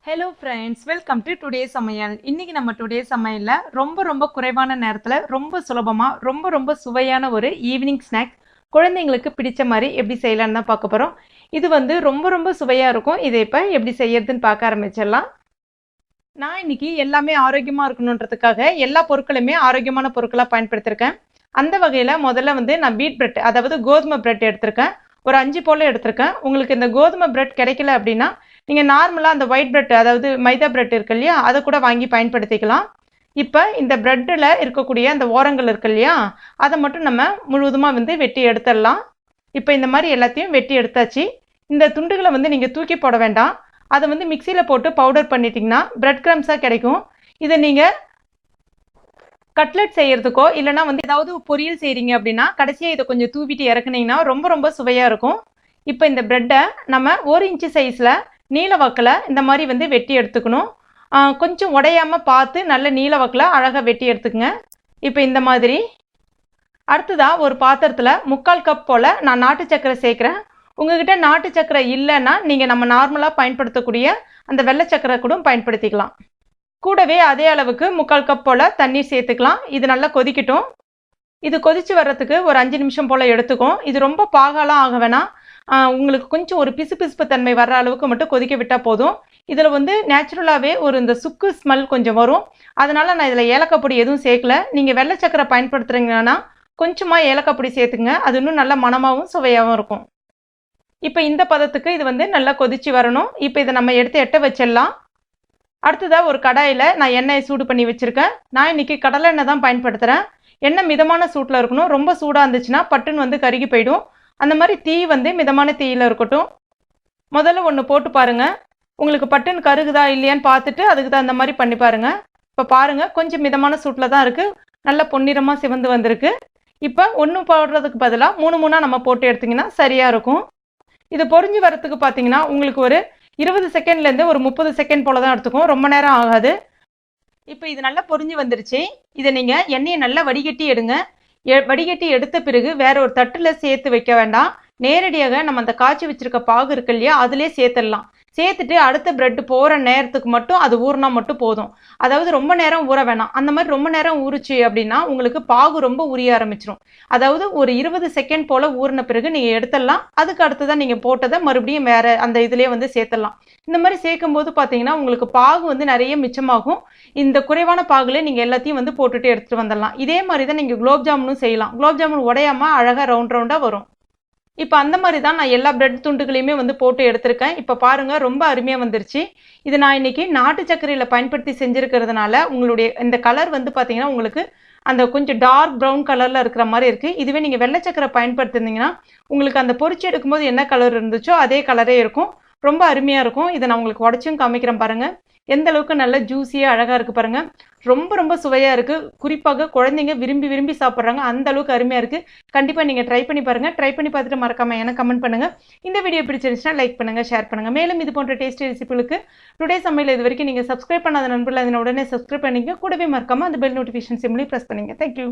Hello friends, welcome to today சமையல். இன்றைக்கி நம்ம டுடே சமையலில் ரொம்ப குறைவான நேரத்தில் ரொம்ப சுலபமாக ரொம்ப சுவையான ஒரு ஈவினிங் ஸ்நாக்ஸ் குழந்தைங்களுக்கு பிடிச்ச மாதிரி எப்படி செய்யலான்னு தான் பார்க்க போகிறோம். இது வந்து ரொம்ப சுவையாக இருக்கும். இதை இப்போ எப்படி செய்யறதுன்னு பார்க்க ஆரம்பிச்சிடலாம். நான் இன்னைக்கு எல்லாமே ஆரோக்கியமாக இருக்கணுன்றதுக்காக எல்லா பொருட்களுமே ஆரோக்கியமான பொருட்களாக பயன்படுத்தியிருக்கேன். அந்த வகையில் முதல்ல வந்து நான் வீட் பிரெட், அதாவது கோதுமை பிரெட் எடுத்திருக்கேன். ஒரு 5 போல் எடுத்திருக்கேன். உங்களுக்கு இந்த கோதுமை பிரெட் கிடைக்கல அப்படின்னா நீங்கள் நார்மலாக அந்த ஒயிட் பிரெட், அதாவது மைதா பிரெட் இருக்கு இல்லையா, அதை கூட வாங்கி பயன்படுத்திக்கலாம். இப்போ இந்த பிரெட்டில் இருக்கக்கூடிய அந்த ஓரங்கள் இருக்கு இல்லையா, அதை மட்டும் நம்ம முழுவதுமாக வந்து வெட்டி எடுத்துடலாம். இப்போ இந்த மாதிரி எல்லாத்தையும் வெட்டி எடுத்தாச்சு. இந்த துண்டுகளை வந்து நீங்கள் தூக்கி போட வேண்டாம். அதை வந்து மிக்சியில் போட்டு பவுடர் பண்ணிட்டீங்கன்னா பிரெட் கிரம்ஸாக கிடைக்கும். இதை நீங்கள் கட்லெட் செய்யறதுக்கோ இல்லைனா வந்து ஏதாவது பொரியல் செய்கிறீங்க அப்படின்னா கடைசியாக இதை கொஞ்சம் தூவிட்டு இறக்குனீங்கன்னா ரொம்ப சுவையாக இருக்கும். இப்போ இந்த பிரெட்டை நம்ம 1 இன்ச்சு சைஸில் நீல வாக்கில் இந்த மாதிரி வந்து வெட்டி எடுத்துக்கணும். கொஞ்சம் உடையாமல் பார்த்து நல்ல நீல வாக்கில் அழகாக வெட்டி எடுத்துக்கங்க. இப்போ இந்த மாதிரி அடுத்ததாக ஒரு பாத்திரத்தில் 3/4 கப் போல் நான் நாட்டு சர்க்கரை சேர்க்குறேன். உங்ககிட்ட நாட்டு சர்க்கரை இல்லைன்னா நீங்கள் நம்ம நார்மலாக பயன்படுத்தக்கூடிய அந்த வெள்ளை சர்க்கரை கூட பயன்படுத்திக்கலாம். கூடவே அதே அளவுக்கு 3/4 கப் போல் தண்ணீர் சேர்த்துக்கலாம். இது நல்லா கொதிக்கட்டும். இது கொதிச்சு வர்றதுக்கு ஒரு 5 நிமிஷம் போல் எடுத்துக்கும். இது ரொம்ப பாகாலாம் ஆக வேணாம். உங்களுக்கு கொஞ்சம் ஒரு பிசுபிசுப்பு தன்மை வர்ற அளவுக்கு மட்டும் கொதிக்க விட்டால் போதும். இதில் வந்து நேச்சுரலாகவே ஒரு இந்த சுக்கு ஸ்மெல் கொஞ்சம் வரும். அதனால் நான் இதில் ஏலக்காய் பொடி எதுவும் சேர்க்கல. நீங்கள் வெள்ளை சக்கரை பயன்படுத்துகிறீங்கன்னா கொஞ்சமாக ஏலக்காய் பொடி சேர்த்துங்க. அது இன்னும் நல்ல மணமாகவும் சுவையாகவும் இருக்கும். இப்போ இந்த பதத்துக்கு இது வந்து நல்லா கொதிச்சு வரணும். இப்போ இதை நம்ம எடுத்து எட்ட வச்சிடலாம். அடுத்ததாக ஒரு கடாயில் நான் எண்ணெயை சூடு பண்ணி வச்சுருக்கேன். நான் இன்றைக்கி கடலை எண்ணெய் தான் பயன்படுத்துகிறேன். எண்ணெய் மிதமான சூட்டில் இருக்கணும். ரொம்ப சூடாக இருந்துச்சுன்னா பட்டுன்னு வந்து கருகி போயிடும். அந்த மாதிரி தீ வந்து மிதமான தீயில் இருக்கட்டும். முதல்ல ஒன்று போட்டு பாருங்கள். உங்களுக்கு பட்டுன்னு கருகுதா இல்லையான்னு பார்த்துட்டு அதுக்கு தகுந்த மாதிரி பண்ணி பாருங்கள். இப்போ பாருங்கள், கொஞ்சம் மிதமான சூட்டில் தான் இருக்குது. நல்ல பொன்னிறமாக சிவந்து வந்திருக்கு. இப்போ ஒன்று போடுறதுக்கு பதிலாக 3 நம்ம போட்டு எடுத்திங்கன்னா சரியாக இருக்கும். இது பொரிஞ்சு வரத்துக்கு பார்த்தீங்கன்னா உங்களுக்கு ஒரு 20 செகண்ட்லேருந்து ஒரு 30 செகண்ட் போல் தான் எடுத்துக்கும். ரொம்ப நேரம் ஆகாது. இப்போ இது நல்லா பொரிஞ்சு வந்துருச்சு. இதை நீங்கள் எண்ணெயை நல்லா வடிகட்டி எடுங்க. வடிகட்டி எடுத்த பிறகு வேற ஒரு தட்டில் சேர்த்து வைக்க வேண்டாம். நேரடியாக நம்ம அந்த காய்ச்சி வச்சிருக்க பாகு இருக்கு இல்லையா, அதிலே சேர்த்துடலாம். சேர்த்துட்டு அடுத்த பிரெட் போகிற நேரத்துக்கு மட்டும் அது ஊறினா மட்டும் போதும். அதாவது ரொம்ப நேரம் ஊற வேணாம். அந்த மாதிரி ரொம்ப நேரம் ஊறிச்சு அப்படின்னா உங்களுக்கு பாகு ரொம்ப உரிய ஆரம்பிச்சிடும். அதாவது ஒரு 20 செகண்ட் போல் ஊறின பிறகு நீங்கள் எடுத்துடலாம். அதுக்கு அடுத்ததான் நீங்கள் போட்டதை மறுபடியும் வேற அந்த இதிலே வந்து சேர்த்துடலாம். இந்த மாதிரி சேர்க்கும் போது பார்த்தீங்கன்னா உங்களுக்கு பாகு வந்து நிறைய மிச்சமாகும். இந்த குறைவான பாகுல நீங்கள் எல்லாத்தையும் வந்து போட்டுட்டு எடுத்துகிட்டு வந்துடலாம். இதே மாதிரி தான் நீங்கள் குலோப் ஜாமுனும் செய்யலாம். குலோப் ஜாமுன் உடையாமல் அழகாக ரவுண்டாக வரும். இப்போ அந்த மாதிரி தான் நான் எல்லா பிரெட் துண்டுகளையுமே வந்து போட்டு எடுத்திருக்கேன். இப்போ பாருங்கள், ரொம்ப அருமையாக வந்துருச்சு. இது நான் இன்னைக்கு நாட்டு சர்க்கரையில் பயன்படுத்தி செஞ்சுருக்கிறதுனால உங்களுடைய இந்த கலர் வந்து பார்த்தீங்கன்னா உங்களுக்கு அந்த கொஞ்சம் டார்க் ப்ரௌன் கலரில் இருக்கிற மாதிரி இருக்குது. இதுவே நீங்கள் வெள்ளை சர்க்கரை பயன்படுத்திருந்தீங்கன்னா உங்களுக்கு அந்த பொரிச்சு எடுக்கும்போது என்ன கலர் இருந்துச்சோ அதே கலரே இருக்கும். ரொம்ப அருமையாக இருக்கும். இதை நான் உங்களுக்கு உடச்சும் காமிக்கிறேன் பாருங்கள். எந்த அளவுக்கு நல்ல ஜூஸியாக அழகாக இருக்குது பாருங்கள். ரொம்ப சுவையாக இருக்குது. குறிப்பாக குழந்தைங்க விரும்பி சாப்பிட்றாங்க. அந்த அளவுக்கு அருமையாக இருக்குது. கண்டிப்பாக நீங்கள் ட்ரை பண்ணி பாருங்கள். ட்ரை பண்ணி பார்த்துட்டு மறக்காமல் எனக்கு கமெண்ட் பண்ணுங்கள். இந்த வீடியோ பிடிச்சிருந்துச்சுன்னா லைக் பண்ணுங்கள், ஷேர் பண்ணுங்கள். மேலும் இது போன்ற டேஸ்டி ரெசிபிகளுக்கு டுடே சமையல் இது வரைக்கும் நீங்கள் சப்ஸ்கிரைப் பண்ணாத நண்பர்கள் அதனை உடனே சப்ஸ்கிரைப் பண்ணிங்க. கூடவே மறக்காமல் அந்த பெல் நோட்டிஃபிகேஷன் சிம்லையும் ப்ரெஸ் பண்ணுங்கள். தேங்க்யூ.